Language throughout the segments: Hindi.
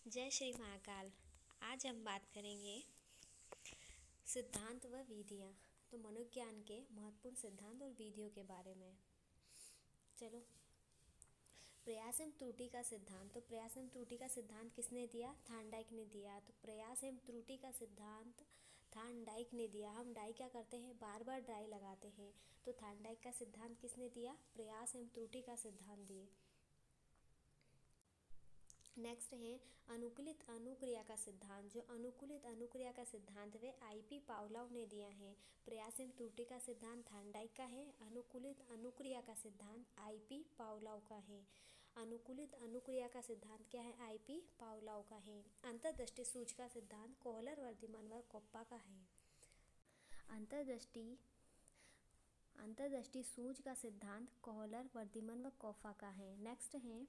जय श्री महाकाल। आज हम बात करेंगे सिद्धांत व विधियाँ। तो मनोविज्ञान के महत्वपूर्ण सिद्धांत और विधियों के बारे में। चलो, प्रयास एवं त्रुटि का सिद्धांत। तो प्रयास एवं त्रुटि का सिद्धांत किसने दिया? थार्नडाइक ने दिया। तो प्रयास एवं त्रुटि का सिद्धांत थार्नडाइक ने दिया। हम डाई क्या करते हैं? बार बार डाई लगाते हैं। तो थार्नडाइक का सिद्धांत किसने दिया? प्रयास एवं त्रुटि का सिद्धांत दिए। नेक्स्ट है अनुकूलित अनुक्रिया का सिद्धांत। जो अनुकूलित अनुक्रिया का सिद्धांत वे आईपी पावलोव ने दिया है। प्रयास एवं त्रुटि का सिद्धांत थार्नडाइक का है। अनुकूलित अनुक्रिया का सिद्धांत आईपी पावलोव का है। अनुकूलित अनुक्रिया का सिद्धांत क्या है? आईपी पावलोव का है। अंतर्दृष्टि सूच का सिद्धांत कोहलर, वर्धमान व कोप्पा का है। अंतर्दृष्टि सूच का सिद्धांत कोहलर, वर्धमान व कोप्पा का है। नेक्स्ट है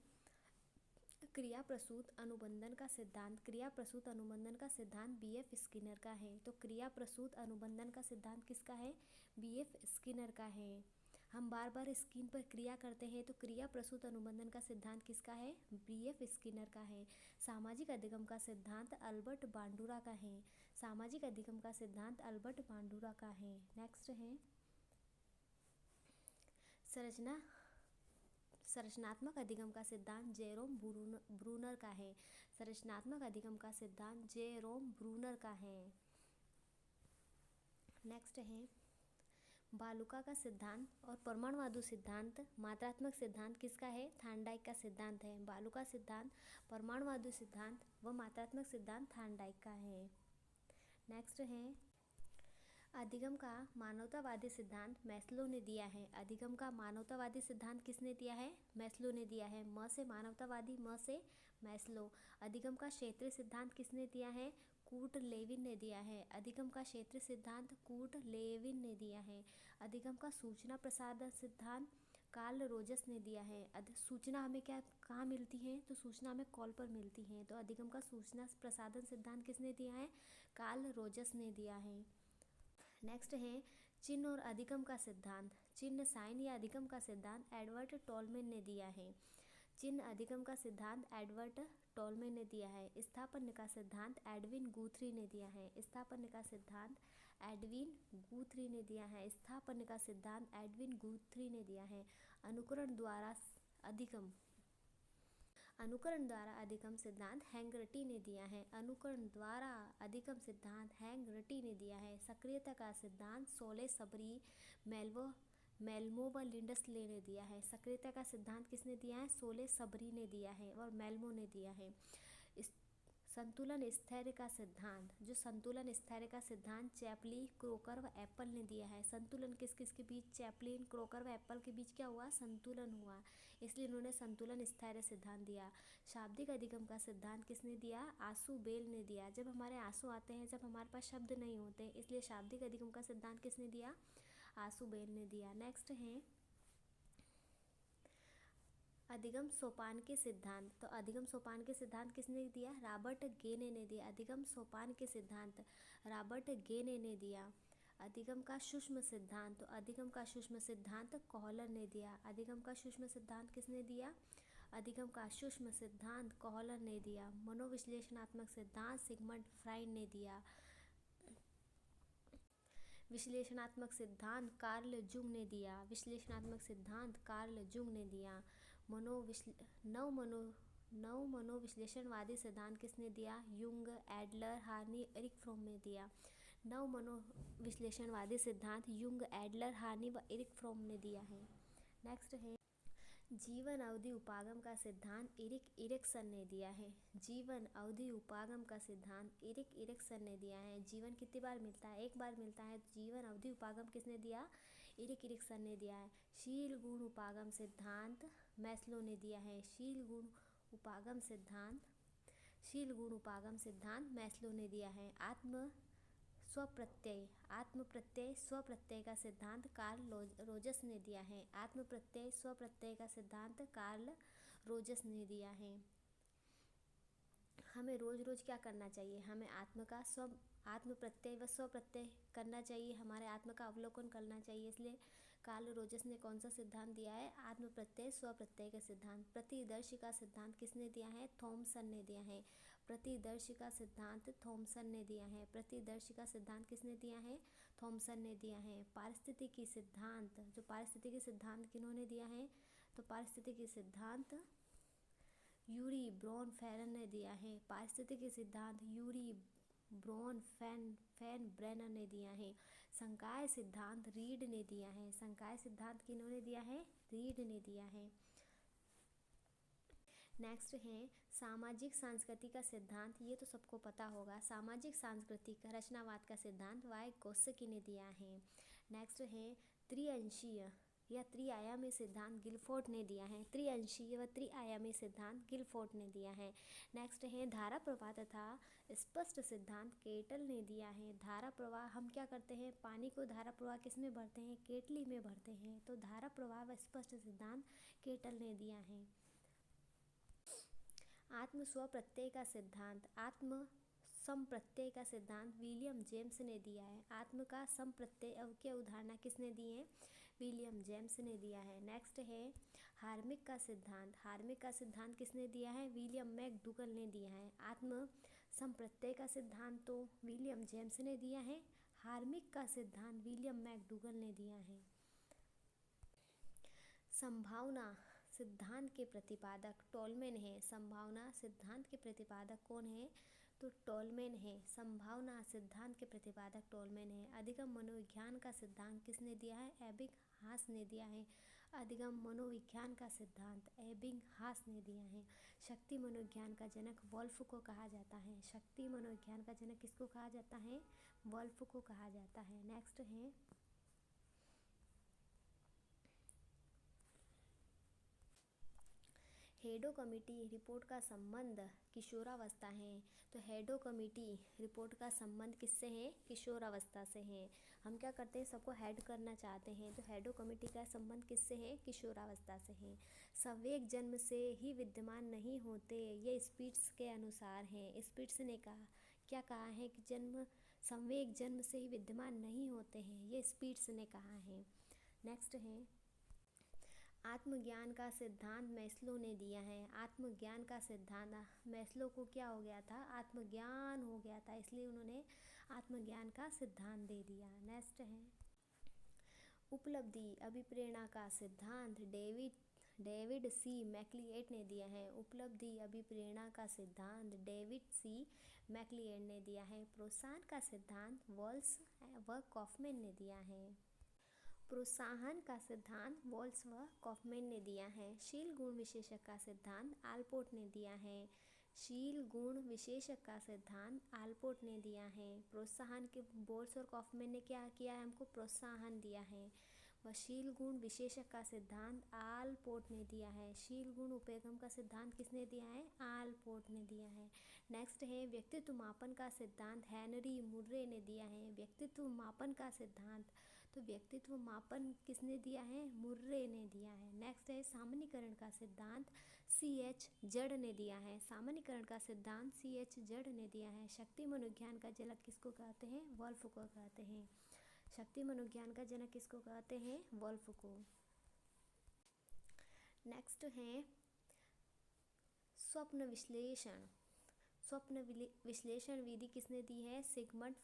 क्रिया प्रसूत अनुबंधन का सिद्धांत। क्रिया प्रसूत अनुबंधन का सिद्धांत बीएफ स्किनर का है। तो क्रिया प्रसूत अनुबंधन का सिद्धांत किसका है? बीएफ स्किनर का है। हम बार बार स्किन पर क्रिया करते हैं, तो क्रिया प्रसूत अनुबंधन का सिद्धांत किसका है? बीएफ स्किनर का है। सामाजिक अधिगम का सिद्धांत अल्बर्ट बांडुरा का है। सामाजिक अधिगम का सिद्धांत अल्बर्ट बांडुरा का है। नेक्स्ट है संरचनात्मक अधिगम का सिद्धांत जेरोम ब्रूनर का है। संरचनात्मक अधिगम का सिद्धांत जेरोम ब्रूनर का है। नेक्स्ट है बालुका का सिद्धांत और परमाणुवादी सिद्धांत मात्रात्मक सिद्धांत किसका है? थार्नडाइक का सिद्धांत है। बालुका सिद्धांत, परमाणुवादी सिद्धांत व मात्रात्मक सिद्धांत थार्नडाइक का है। नेक्स्ट है अधिगम का मानवतावादी सिद्धांत मैस्लो ने दिया है। अधिगम का मानवतावादी सिद्धांत किसने दिया है? मैस्लो ने दिया है। म से मानवतावादी, म से मैस्लो। अधिगम का क्षेत्रीय सिद्धांत किसने दिया है? कूर्ट लेविन ने दिया है। अधिगम का क्षेत्रीय सिद्धांत कूर्ट लेविन ने दिया है। अधिगम का सूचना प्रसारण सिद्धांत कार्ल रोजर्स ने दिया है। सूचना हमें कहाँ मिलती है? तो सूचना हमें कॉल पर मिलती है। तो अधिगम का सूचना प्रसारण सिद्धांत किसने दिया है? कार्ल रोजर्स ने दिया है। नेक्स्ट है चिन्ह और अधिगम का सिद्धांत। चिन्ह, साइन या अधिगम का सिद्धांत एडवर्ड टॉलमैन ने दिया है। चिन्ह अधिगम का सिद्धांत एडवर्ड टॉलमैन ने दिया है। स्थापत्य का सिद्धांत एडविन गुथ्री ने दिया है। स्थापत्य का सिद्धांत एडविन गुथ्री ने दिया है। स्थापत्य का सिद्धांत एडविन गुथ्री ने दिया है। अनुकरण द्वारा अधिगम सिद्धांत हेंगरटी ने दिया है। अनुकरण द्वारा अधिगम सिद्धांत हेंगरटी ने दिया है। सक्रियता का सिद्धांत सोले सबरी, मेल्मो व लिंडसले ने दिया है। सक्रियता का सिद्धांत किसने दिया है? सोले सबरी ने दिया है और मेल्मो ने दिया है। संतुलन स्थैर्य का सिद्धांत, जो संतुलन स्थैर्य का सिद्धांत चैपली, क्रोकर व एप्पल ने दिया है। संतुलन किस किस के बीच? चैपलिन, क्रोकर व एप्पल के बीच क्या हुआ? संतुलन हुआ, इसलिए इन्होंने संतुलन स्थैर्य सिद्धांत दिया। शाब्दिक अधिगम का सिद्धांत किसने दिया? आसु बेल ने दिया। जब हमारे आंसू आते हैं, जब हमारे पास शब्द नहीं होते, इसलिए शाब्दिक अधिगम का सिद्धांत किसने दिया? आसु बेल ने दिया। नेक्स्ट है अधिगम सोपान के सिद्धांत। तो अधिगम सोपान के सिद्धांत किसने दिया? रॉबर्ट गेने ने दिया। अधिगम सोपान के सिद्धांत रॉबर्ट गेने ने दिया। अधिगम का सूक्ष्म सिद्धांत, तो अधिगम का सूक्ष्म सिद्धांत कोहलर ने दिया। अधिगम का सूक्ष्म सिद्धांत किसने दिया? अधिगम का सूक्ष्म सिद्धांत कोहलर ने दिया। मनोविश्लेषणात्मक सिद्धांत सिगमंड फ्राइड ने दिया। विश्लेषणात्मक सिद्धांत कार्ल जुंग ने दिया। विश्लेषणात्मक सिद्धांत कार्ल जुंग ने दिया। नव मनोविश्लेषणवादी सिद्धांत किसने दिया? Jung, Adler, Horney, Erich Fromm ने दिया। नव मनोविश्लेषणवादी सिद्धांत युंग, एडलर, हार्नी व एरिक फ्रोम ने दिया है। नेक्स्ट है जीवन अवधि उपागम का सिद्धांत एरिक इरिकसन ने दिया है। जीवन अवधि उपागम का सिद्धांत एरिक इरिकसन ने दिया है। जीवन कितनी बार मिलता है? एक बार मिलता है। जीवन अवधि उपागम किसने दिया? एरिक इरिकसन ने दिया है। शील गुण उपागम सिद्धांत मैस्लो ने दिया है। शील गुण उपागम सिद्धांत मैस्लो ने दिया है। आत्म प्रत्यय स्वप्रत्यय का सिद्धांत कार्ल रोजस ने दिया है। आत्म प्रत्यय स्वप्रत्यय का सिद्धांत कार्ल रोजस ने दिया है। हमें रोज रोज क्या करना चाहिए? हमें आत्म प्रत्यय व स्व प्रत्यय करना चाहिए। हमारे आत्म का अवलोकन करना चाहिए। इसलिए कार्ल रोजर्स ने कौन सा सिद्धांत दिया है? आत्म प्रत्यय स्व प्रत्यय का सिद्धांत। प्रतिदर्शी का सिद्धांत किसने दिया है? थॉमसन ने दिया है। प्रतिदर्शी का सिद्धांत थॉमसन ने दिया है। प्रतिदर्शी का सिद्धांत किसने दिया है? थॉमसन ने दिया है। पारिस्थितिकी सिद्धांत, जो पारिस्थितिकी सिद्धांत किन्होंने दिया है? तो पारिस्थितिकी सिद्धांत यूरी ब्रॉनफेरन ने दिया है। पारिस्थितिकी सिद्धांत यूरी फैन ब्रेनर ने दिया है। संकाय सिद्धांत रीड ने दिया है। संकाय सिद्धांत किन्होंने दिया है? रीड ने दिया है। नेक्स्ट है सामाजिक संस्कृति का सिद्धांत। ये तो सबको पता होगा। सामाजिक सांस्कृतिक रचनावाद का सिद्धांत वाइगोत्स्की ने दिया है। नेक्स्ट है त्रिअंशीय या त्रिआयामी सिद्धांत गिलफोर्ड ने दिया है। त्रिअंशीय व त्रिआयामी सिद्धांत गिलफोर्ड ने दिया है। नेक्स्ट है धारा प्रवाह तथा स्पष्ट सिद्धांत केटल ने दिया है। धारा प्रवाह, हम क्या करते हैं? पानी को धारा प्रवाह किस में भरते हैं? केटली में भरते हैं। तो धारा प्रवाह व स्पष्ट सिद्धांत केटल ने दिया है। आत्म स्व प्रत्यय का सिद्धांत, आत्म संप्रत्यय का सिद्धांत विलियम जेम्स ने दिया है। आत्म का संप्रत्यय अवक्य उदाहरण किसने दी है? विलियम जेम्स ने दिया है। नेक्स्ट है हार्मिक का सिद्धांत। हार्मिक का सिद्धांत किसने दिया है? विलियम मैकडूगल ने दिया है। आत्म संप्रत्यय का सिद्धांत तो विलियम जेम्स ने दिया है। हार्मिक का सिद्धांत विलियम मैकडूगल ने दिया है। संभावना सिद्धांत के प्रतिपादक टोलमैन है। संभावना सिद्धांत के प्रतिपादक कौन है? तो टोलमैन है। संभावना सिद्धांत के प्रतिपादक टोलमैन है। अधिगम मनोविज्ञान का सिद्धांत किसने दिया है? एबिंगहास ने दिया है। अधिगम मनोविज्ञान का सिद्धांत एबिंगहास ने दिया है। शक्ति मनोविज्ञान का जनक वोल्फ को कहा जाता है। शक्ति मनोविज्ञान का जनक किसको कहा जाता है? वोल्फ को कहा जाता है। नेक्स्ट है हेडो कमेटी रिपोर्ट का संबंध किशोरावस्था है। तो हेडो कमेटी रिपोर्ट का संबंध किससे है? किशोरावस्था से है। हम क्या करते हैं? सबको हेड करना चाहते हैं। तो हेडो कमेटी का संबंध किससे है? किशोरावस्था से है। संवेग जन्म से ही विद्यमान नहीं होते, ये स्पिट्स के अनुसार है। स्पिट्स ने कहा, क्या कहा है? कि संवेग जन्म से ही विद्यमान नहीं होते हैं, ये स्पिट्स ने कहा है। नेक्स्ट है आत्मज्ञान का सिद्धांत मैस्लो ने दिया है। आत्मज्ञान का सिद्धांत, मैस्लो को क्या हो गया था? आत्मज्ञान हो गया था, इसलिए उन्होंने आत्मज्ञान का सिद्धांत दे दिया। नेक्स्ट है उपलब्धि अभिप्रेरणा का सिद्धांत डेविड सी मैक्लिएड ने दिया है। उपलब्धि अभिप्रेरणा का सिद्धांत डेविड सी मैक्लिएड ने दिया है। प्रोत्साहन का सिद्धांत वॉल्स व कॉफमैन ने दिया है। प्रोत्साहन का सिद्धांत वॉल्स व कॉफमैन ने दिया है। शील गुण विशेषक का सिद्धांत आलपोर्ट ने दिया है। शील गुण विशेषक का सिद्धांत आलपोर्ट ने दिया है। प्रोत्साहन के वॉल्स और कॉफमैन ने क्या किया है? हमको प्रोत्साहन दिया है। व शील गुण विशेषक का सिद्धांत आलपोर्ट ने दिया है। शील गुण उपगम का सिद्धांत किसने दिया है? आलपोर्ट ने दिया है। नेक्स्ट है व्यक्तित्व मापन का सिद्धांत हेनरी मुर्रे ने दिया है। व्यक्तित्व मापन का सिद्धांत, तो व्यक्तित्व मापन किसने दिया है? मुर्रे ने दिया है। नेक्स्ट है सामान्यीकरण का सिद्धांत C.H. जड़ ने दिया है। सामान्यीकरण का सिद्धांत C.H. जड़ ने दिया है। शक्ति मनोविज्ञान का जनक किसको कहते हैं? वोल्फ को कहते हैं। शक्ति मनोविज्ञान का जनक किसको कहते हैं? वोल्फ को। नेक्स्ट है स्वप्न विश्लेषण। स्वप्न विश्लेषण विधि किसने दी है? सिगमंड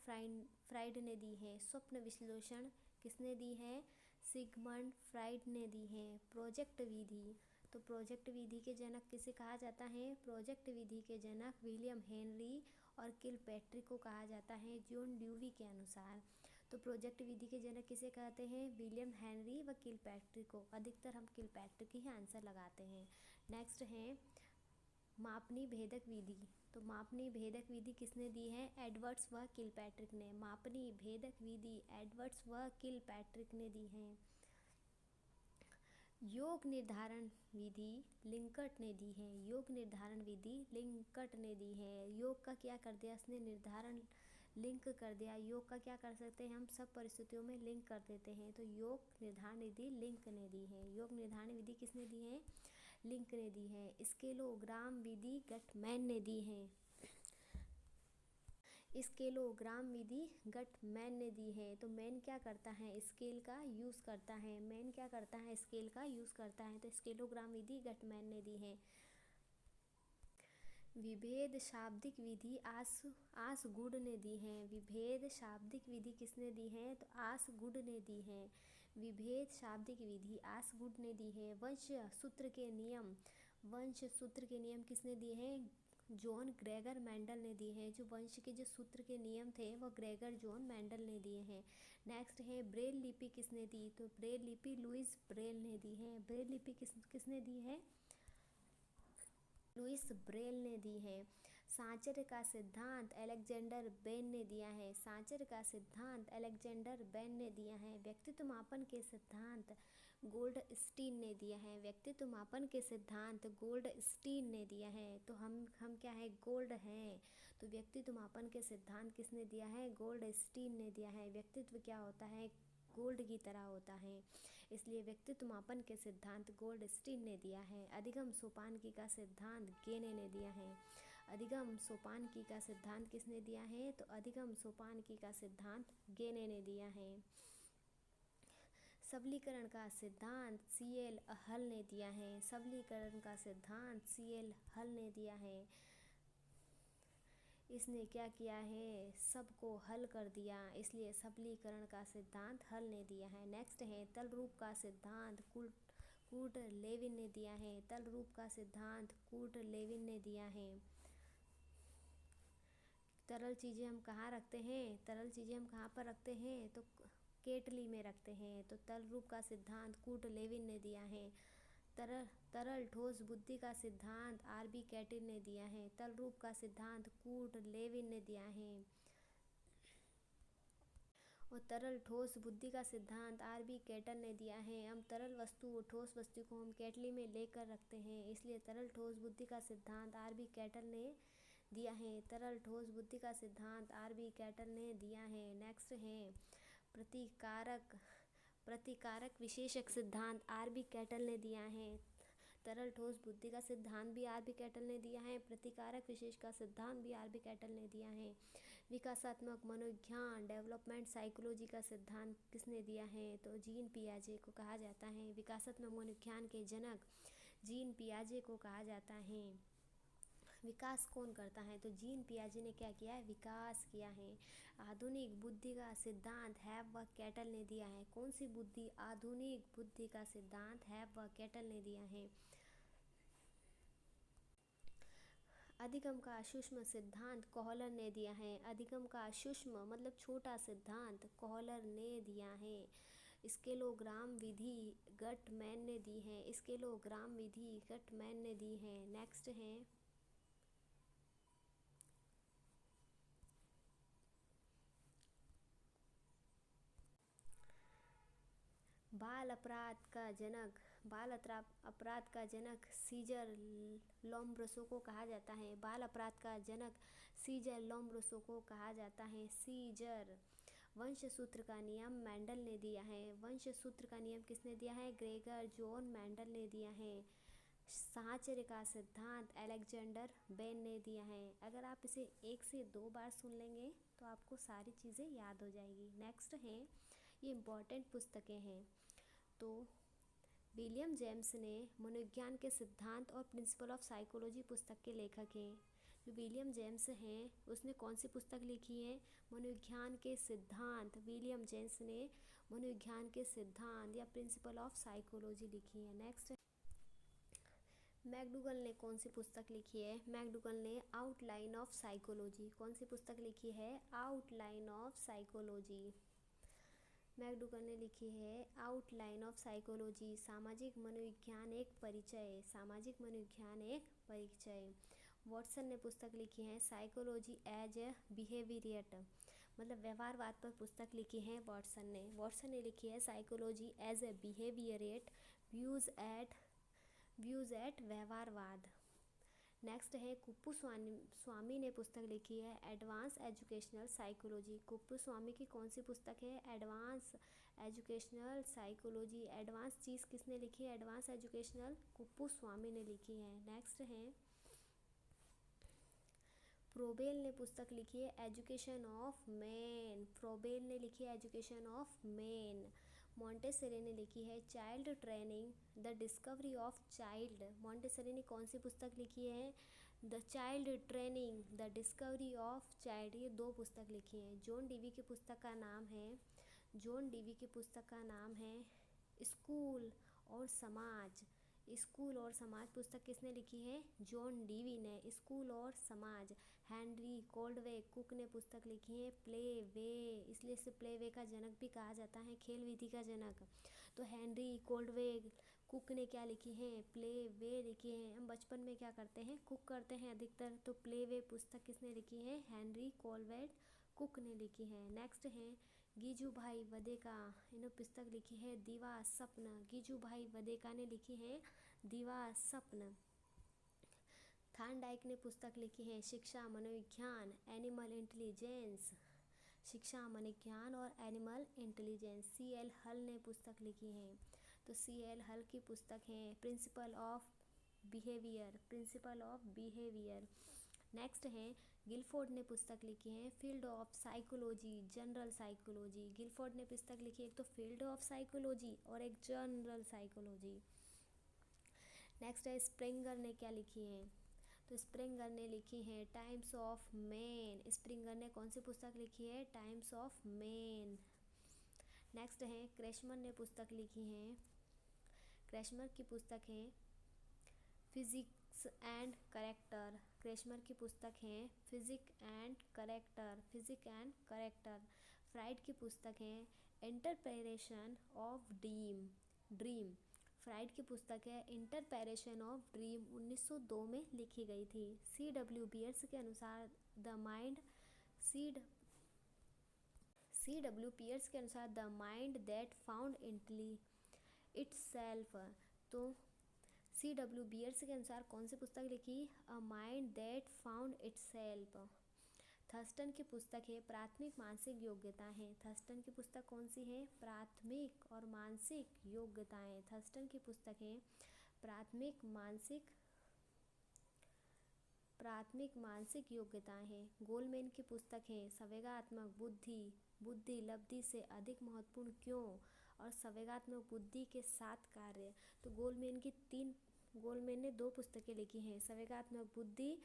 फ्राइड ने दी है। स्वप्न विश्लेषण किसने दी है? सिगमंड फ्राइड ने दी है। प्रोजेक्ट विधि, तो प्रोजेक्ट विधि के जनक किसे कहा जाता है? प्रोजेक्ट विधि के जनक विलियम हेनरी और किलपैट्रिक को कहा जाता है जॉन ड्यूवी के अनुसार। तो प्रोजेक्ट विधि के जनक किसे कहते हैं? विलियम हेनरी व किलपैट्रिक को। अधिकतर हम किलपैट्रिक ही आंसर लगाते हैं। नेक्स्ट है मापनी भेदक विधि। तो मापनी भेदक विधि किसने दी है? एडवर्ड्स व किलपैट्रिक ने। मापनी भेदक विधि एडवर्ड्स व किलपैट्रिक ने दी है। योग निर्धारण विधि लिंकट ने दी है। योग निर्धारण विधि लिंकट ने दी है। योग का क्या कर दिया? उसने निर्धारण लिंक कर दिया। योग का क्या कर सकते हैं? हम सब परिस्थितियों में लिंक कर देते हैं। तो योग निर्धारण विधि लिंक ने दी है। योग निर्धारण विधि किसने दी है? लिंक ने दी है। स्केलोग्राम विधि गटमैन ने दी है। स्केलोग्राम विधि गटमैन ने दी है। तो मैन क्या करता है, स्केल का यूज़ करता है। मैन क्या करता है, स्केल का यूज़ करता है। तो स्केलोग्राम विधि गटमैन ने दी है। विभेद शाब्दिक विधि आसगुड ने दी है। विभेद शाब्दिक विधि किसने दी है, तो आसगुड ने दी है। विभेद शाब्दिक विधि आसगुड ने दी है। वंश सूत्र के नियम किसने दिए हैं, जॉन ग्रेगर मेंडल ने दिए हैं। जो वंश के जो सूत्र के नियम थे वो ग्रेगर जॉन मेंडल ने दिए हैं। नेक्स्ट है ब्रेल लिपि किसने दी, तो ब्रेल लिपि लुइस ब्रेल ने दी है। ब्रेल लिपि किसने दी है, लुइस ब्रेल ने दी है। सांचर का सिद्धांत अलेक्जेंडर बेन ने दिया है। सांचर का सिद्धांत अलेक्जेंडर बेन ने दिया है। व्यक्तित्व मापन के सिद्धांत गोल्डस्टीन ने दिया है। व्यक्तित्व मापन के सिद्धांत गोल्डस्टीन ने दिया है। तो हम क्या है, गोल्ड हैं। तो व्यक्तित्व मापन के सिद्धांत किसने दिया है, गोल्डस्टीन ने दिया है। व्यक्तित्व क्या होता है, गोल्ड की तरह होता है, इसलिए व्यक्तित्व मापन के सिद्धांत गोल्डस्टीन ने दिया है। अधिगम सोपानकी का सिद्धांत गेने ने दिया है। अधिगम सोपानकी का सिद्धांत किसने दिया है, तो अधिगम सोपानकी का सिद्धांत गेने ने दिया है। सबलीकरण का सिद्धांत सीएल हल ने दिया है। सबलीकरण का सिद्धांत सीएल हल ने दिया है। इसने क्या किया है, सबको हल कर दिया, इसलिए सबलीकरण का सिद्धांत हल ने दिया है। नेक्स्ट है तल रूप का सिद्धांत कूट लेविन ने दिया है। तल रूप का सिद्धांत कूट लेविन ने दिया है। तरल चीज़ें हम कहाँ रखते हैं, तरल चीज़ें हम कहाँ पर रखते हैं, तो केटली में रखते हैं। तो तल रूप का सिद्धांत कूट लेविन ने दिया है। तरल ठोस बुद्धि का सिद्धांत आरबी कैटिल ने दिया है। तल रूप का सिद्धांत कूट लेविन ने दिया है। और तरल ठोस बुद्धि का सिद्धांत आरबी कैटल ने दिया है। हम तरल वस्तु ठोस वस्तु को हम केटली में लेकर रखते हैं, इसलिए तरल ठोस बुद्धि का सिद्धांत आरबी कैटल ने दिया है। तरल ठोस बुद्धि का सिद्धांत आरबी कैटल ने दिया है। नेक्स्ट है प्रतिकारक विशेषक सिद्धांत आरबी कैटल ने दिया है। तरल ठोस बुद्धि का सिद्धांत भी आरबी कैटल ने दिया है। प्रतिकारक विशेष का सिद्धांत भी आरबी कैटल ने दिया है। विकासात्मक मनोविज्ञान डेवलपमेंट साइकोलॉजी का सिद्धांत किसने दिया है, तो जीन पियाजे को कहा जाता है। विकासात्मक मनोविज्ञान के जनक जीन पियाजे को कहा जाता है। विकास कौन करता है, तो जीन पियाजे ने क्या किया है, विकास किया है। आधुनिक बुद्धि का सिद्धांत हैव व कैटल ने दिया है। कौन सी बुद्धि, आधुनिक बुद्धि का सिद्धांत हैव व कैटल ने दिया है। अधिगम का सूक्ष्म सिद्धांत कोहलर ने दिया है। अधिगम का सूक्ष्म मतलब छोटा सिद्धांत कोहलर ने दिया है। स्केलोग्राम विधि गटमैन ने दी है। स्केलोग्राम विधि गटमैन ने दी है। नेक्स्ट है बाल अपराध का जनक सीजर लोम्ब्रोसो को कहा जाता है। बाल अपराध का जनक सीजर लोम्ब्रोसो को कहा जाता है। सीजर वंश सूत्र का नियम मेंडल ने दिया है। वंश सूत्र का नियम किसने दिया है, ग्रेगर जॉन मेंडल ने दिया है। साहचर्य का सिद्धांत अलेक्जेंडर बेन ने दिया है। अगर आप इसे 1 से 2 बार सुन लेंगे तो आपको सारी चीज़ें याद हो जाएगी। नेक्स्ट है, ये इम्पॉर्टेंट पुस्तकें हैं। तो विलियम जेम्स ने मनोविज्ञान के सिद्धांत और प्रिंसिपल ऑफ साइकोलॉजी पुस्तक के लेखक हैं। जो विलियम जेम्स हैं उसने कौन सी पुस्तक लिखी है, मनोविज्ञान के सिद्धांत। विलियम जेम्स ने मनोविज्ञान के सिद्धांत या प्रिंसिपल ऑफ साइकोलॉजी लिखी है। नेक्स्ट मैकडूगल ने कौन सी पुस्तक लिखी है, मैकडूगल ने आउटलाइन ऑफ साइकोलॉजी। कौन सी पुस्तक लिखी है, आउटलाइन ऑफ साइकोलॉजी। मैकडूगल ने लिखी है आउटलाइन ऑफ साइकोलॉजी। सामाजिक मनोविज्ञान एक परिचय। सामाजिक मनोविज्ञान एक परिचय। वॉटसन ने पुस्तक लिखी है साइकोलॉजी एज ए बिहेवियरियट, मतलब व्यवहारवाद पर पुस्तक लिखी है वॉटसन ने। वॉटसन ने लिखी है psychology as a behaviourist views it व्यवहारवाद। नेक्स्ट है कुप्पू स्वामी ने पुस्तक लिखी है advance educational psychology. Kuppuswamy की कौन सी पुस्तक है, एडवांस एजुकेशनल साइकोलॉजी। एडवांस चीज़ किसने लिखी है, एडवांस एजुकेशनल कुप्पू स्वामी ने लिखी है। नेक्स्ट है फ्रोबेल ने पुस्तक लिखी है एजुकेशन ऑफ मैन। फ्रोबेल ने लिखी है एजुकेशन ऑफ मैन। मॉन्टेसरी ने लिखी है child training the discovery of child. Montessori ने कौन सी पुस्तक लिखी है? The child training the discovery of child. ये 2 पुस्तक लिखी हैं। जॉन डीवी की पुस्तक का नाम है स्कूल और समाज। स्कूल और समाज पुस्तक किसने लिखी है? जॉन डीवी ने। स्कूल और समाज। हेनरी कोल्डवे कुक ने पुस्तक लिखी है प्ले वे। इसलिए इसे प्ले वे का जनक भी कहा जाता है, खेल विधि का जनक। तो हेनरी कोल्डवे कुक ने क्या लिखी है? प्ले वे लिखी है। हम बचपन में क्या करते हैं? कुक करते हैं अधिकतर। तो प्ले वे पुस्तक किसने लिखी है? हेनरी कोल्डवे कुक ने लिखी है। नेक्स्ट है गीजूभाई वधेका। इन्होंने पुस्तक लिखी है दीवा सपन। गीजूभाई वधेका ने लिखी है दीवा सपन। थार्नडाइक ने पुस्तक लिखी है शिक्षा मनोविज्ञान एनिमल इंटेलिजेंस। शिक्षा मनोविज्ञान और एनिमल इंटेलिजेंस। CL हल ने पुस्तक लिखी है। तो CL हल की पुस्तक है प्रिंसिपल ऑफ बिहेवियर। नेक्स्ट है गिलफोर्ड ने पुस्तक लिखी है field of psychology general psychology. Guilford ने पुस्तक लिखी है एक तो फील्ड ऑफ साइकोलॉजी और एक जनरल साइकोलॉजी। नेक्स्ट है स्प्रिंगर ने क्या लिखी है? तो स्प्रिंगर ने लिखी है टाइम्स ऑफ मैन। स्प्रिंगर ने कौन सी पुस्तक लिखी है? Times of man. नेक्स्ट है क्रेशमर ने पुस्तक लिखी है। क्रेशमर की पुस्तक है फिजिक्स एंड करेक्टर। क्रेशमर की पुस्तक है फिजिक्स एंड करेक्टर। फ्राइड की पुस्तक है इंटरप्रेशन ऑफ ड्रीम। फ्राइड की पुस्तक है इंटरप्रेशन ऑफ ड्रीम 1902 में लिखी गई थी। C.W. पियर्स के अनुसार the mind that found itself. तो C.W. पियर्स के अनुसार कौन सी पुस्तक लिखी? A mind that found itself. Thurston की पुस्तक है प्राथमिक मानसिक योग्यताएं। थर्स्टन की पुस्तक कौन सी है? प्राथमिक और मानसिक योग्यताएं। थर्स्टन की पुस्तक है प्राथमिक मानसिक योग्यताएं हैं। गोलमैन की पुस्तक है संवेगात्मक बुद्धि लब्धि से अधिक महत्वपूर्ण क्यों और संवेगात्मक बुद्धि के 7 कार्य। तो गोलमैन ने 2 पुस्तकें लिखी हैं संवेगात्मक बुद्धि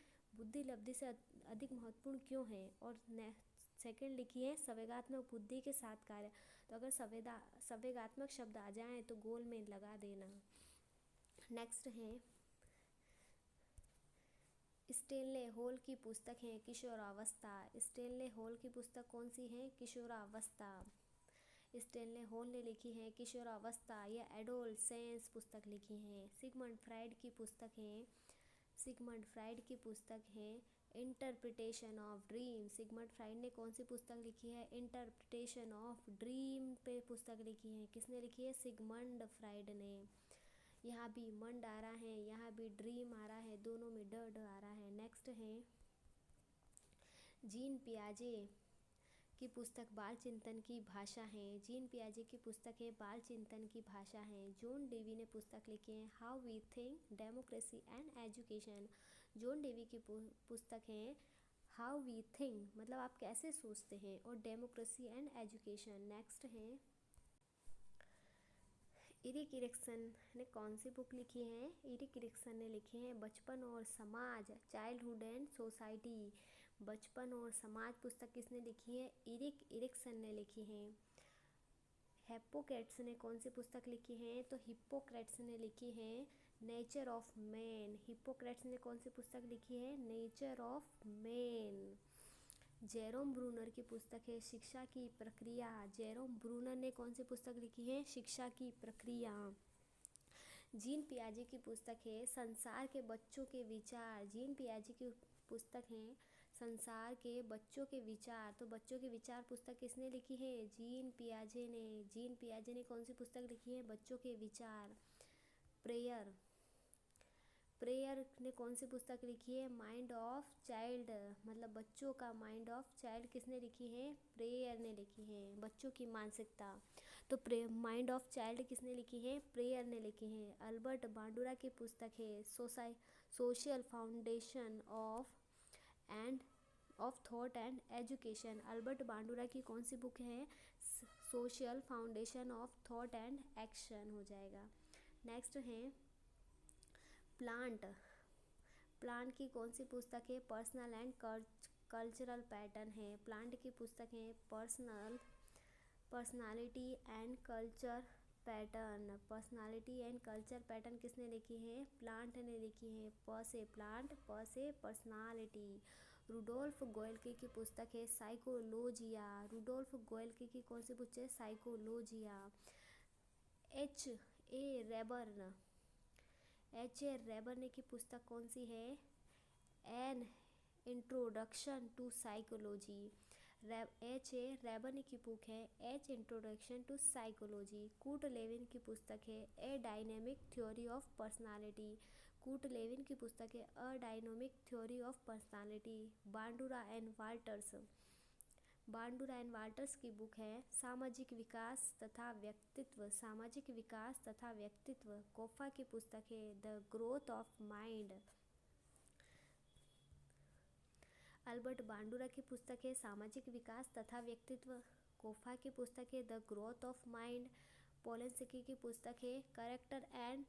लब्धि से अधिक महत्वपूर्ण क्यों है और सेकंड लिखी है संवेगात्मक बुद्धि के 7 कार्य। तो अगर संवेगात्मक शब्द आ जाएं तो गोलमैन लगा देना। नेक्स्ट है स्टेनले हॉल की पुस्तक है किशोरावस्था। स्टेनले हॉल की पुस्तक कौन सी है? किशोरावस्था। स्टेनले हॉल ने लिखी है किशोरावस्था या एडोलसेंस पुस्तक लिखी है। सिगमंड फ्राइड की पुस्तक है interpretation of dream. Sigmund Freud ने कौन सी पुस्तक लिखी है? इंटरप्रिटेशन ऑफ ड्रीम पे पुस्तक लिखी है। किसने लिखी है? सिगमंड फ्राइड ने। यहाँ भी मंड आ रहा है, यहाँ भी ड्रीम आ रहा है, दोनों में ड आ रहा है। नेक्स्ट है जीन पियाजे की पुस्तक बाल चिंतन की भाषा है। जीन पियाजे की पुस्तक है बाल चिंतन की भाषा है। जॉन डेवी ने पुस्तक लिखी है how we think democracy and education. John Dewey की पुस्तक है हाउ वी थिंक मतलब आप कैसे सोचते हैं और डेमोक्रेसी एंड एजुकेशन। नेक्स्ट है इरिक इरिक्सन ने कौन सी बुक लिखी है? इरिक इरिक्सन ने लिखी है बचपन और समाज चाइल्डहुड एंड सोसाइटी। बचपन और समाज पुस्तक किसने लिखी है? इरिक इरिक्सन ने लिखी है। हिप्पोक्रेट्स ने कौन सी पुस्तक लिखी है? तो हिप्पोक्रेट्स ने लिखी है नेचर ऑफ मैन। हिप्पोक्रेट्स ने कौन सी पुस्तक लिखी है? Nature of man. Jerome Bruner की पुस्तक है शिक्षा की प्रक्रिया। जेरोम ब्रूनर ने कौन सी पुस्तक लिखी है? शिक्षा की प्रक्रिया। जीन पियाजे की पुस्तक है संसार के बच्चों के विचार। जीन पियाजे की पुस्तक है संसार के बच्चों के विचार। तो बच्चों के विचार पुस्तक किसने लिखी है? जीन पियाजे ने। जीन पियाजे ने कौन सी पुस्तक लिखी है? बच्चों के विचार। प्रेयर ने कौन सी पुस्तक लिखी है? माइंड ऑफ चाइल्ड मतलब बच्चों का माइंड ऑफ चाइल्ड किसने लिखी है? प्रेयर ने लिखी है। बच्चों की मानसिकता। तो माइंड ऑफ चाइल्ड किसने लिखी है? प्रेयर ने लिखी है। अल्बर्ट बांडुरा की पुस्तक है social foundation of end of thought and education. Albert बांडुरा की कौन सी बुक है? Social foundation of thought and action हो जाएगा। नेक्स्ट है प्लांट। प्लांट की कौन सी पुस्तक है? पर्सनल एंड कल्चरल पैटर्न है। प्लांट की पुस्तक है personality and culture pattern. Personality and culture pattern किसने लिखी है? प्लांट ने लिखी है। प से प्लांट, प से पर्सनालिटी। रुडोल्फ गोएल्के की पुस्तक है साइकोलॉजिया। रुडोल्फ गोएल्के की कौन सी पुस्तक है? साइकोलॉजिया। H.A. रेबर्न की पुस्तक कौन सी है? An introduction to psychology. H.A. Rayburn की बुक है एच introduction to psychology. Kurt Lewin की पुस्तक है a dynamic theory of personality. Kurt Lewin की पुस्तक है a dynamic theory of personality. Bandura and Walters की बुक है सामाजिक विकास तथा व्यक्तित्व। सामाजिक विकास तथा व्यक्तित्व। कोफा की पुस्तक है the growth of mind. Albert बांडुरा की पुस्तक है सामाजिक विकास तथा व्यक्तित्व। कोफा की पुस्तक है the growth of mind. Polanski की पुस्तक है कैरेक्टर एंड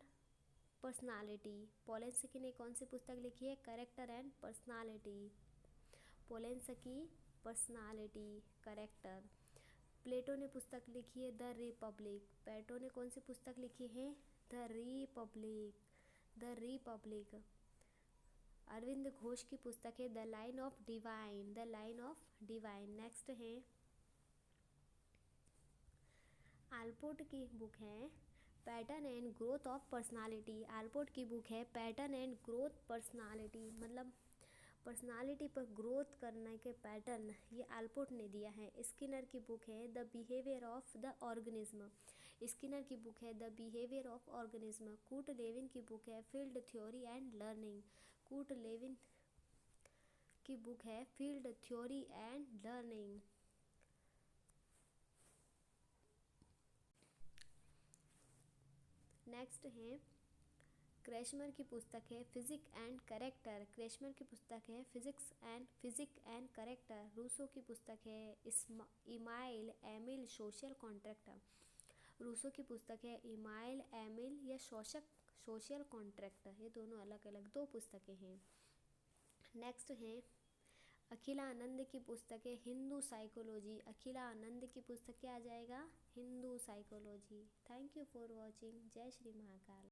पर्सनालिटी। पोलेंस्की ने कौन सी पुस्तक लिखी है? Character and personality. Polanski personality, character. Plato ने पुस्तक लिखी है द रिपब्लिक। प्लेटो ने कौन सी पुस्तक लिखी है? The Republic. अरविंद घोष की पुस्तक है the line of divine. Next है आल्पोर्ट की बुक है pattern and growth of personality. Allport की बुक है पैटर्न एंड ग्रोथ पर्सनालिटी, मतलब पर्सनालिटी पर ग्रोथ करने के पैटर्न ये आल्पोर्ट ने दिया है। स्किनर की बुक है the behaviour of the organism. Skinner की बुक है द बिहेवियर ऑफ ऑर्गेनिज्म। कूट लेविन की बुक है फील्ड थ्योरी एंड लर्निंग। कूट लेविन की बुक है field theory and learning. Next है क्रेशमर की पुस्तक है फिजिक एंड कैरेक्टर। क्रेशमर की पुस्तक है फिजिक एंड कैरेक्टर। रूसो की पुस्तक है Emile Emile social contract. Rousseau की पुस्तक है इमाइल एमिल या सोशल कॉन्ट्रैक्ट। ये दोनों अलग अलग दो पुस्तकें हैं। नेक्स्ट है अखिला आनंद की पुस्तक है हिंदू साइकोलॉजी। अखिला आनंद की पुस्तक क्या आ जाएगा? Hindu psychology. Thank you for watching. जय श्री महाकाल।